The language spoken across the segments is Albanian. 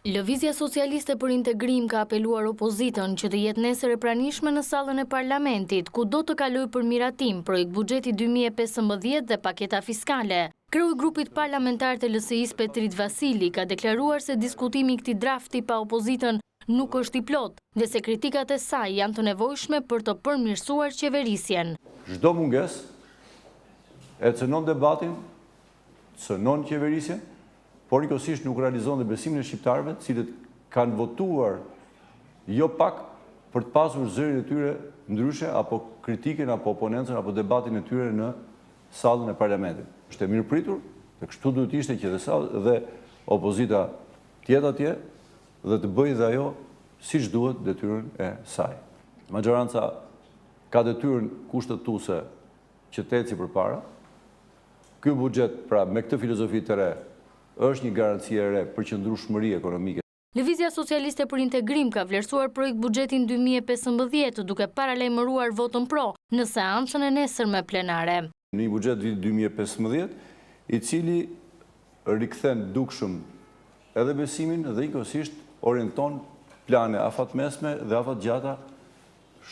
Lëvizja Socialiste për Integrim ka apeluar opozitën që të jetë nesër e pranishme në sallën e parlamentit, ku do të kaloj për miratim projekt buxheti 2015 dhe paketa fiskale. Kreu i grupit parlamentar të LSI-s Petrit Vasili ka deklaruar se diskutimi i këtij drafti pa opozitën nuk është i plot dhe se kritikat e saj janë të nevojshme për të përmirësuar qeverisjen. Çdo mungesë e cënon debatin, cënon qeverisjen, por njëkohësisht nuk realizon dhe besimin e shqiptarëve, të cilët kanë votuar jo pak për të pasur zërin e tyre ndryshe, apo kritiken, apo oponencën, apo debatin e tyre në sallën e parlamentit. Është e mirëpritur, dhe kështu duhet ishte që dhe opozita tjetë atje dhe të bëjë dhe ajo siç duhet detyrën e saj. Majoranca ka detyrën kushtetuese që të eci përpara. Ky buxhet, pra me këtë filozofi të re, është një garanci e re për qëndrueshmëri ekonomike. Lëvizja Socialiste për Integrim ka vlerësuar projekt buxhetin 2015 duke paralajmëruar votën pro në seancën e nesërme plenare. Një buxhet vit 2015, i cili rikthen dukshëm edhe besimin dhe njëkohësisht orienton plane afatmesme dhe afatgjata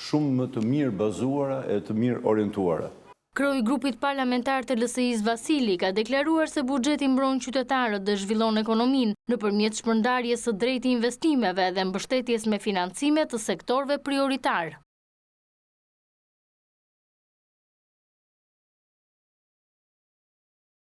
shumë më të mirë bazuara e të mirë orientuara. Kreu i grupit parlamentar të LSI-s Vasili ka deklaruar se buxheti mbron qytetarët dhe zhvillon ekonominë nëpërmjet shpërndarjes së drejtë investimeve dhe mbështetjes me financime të sektorëve prioritar.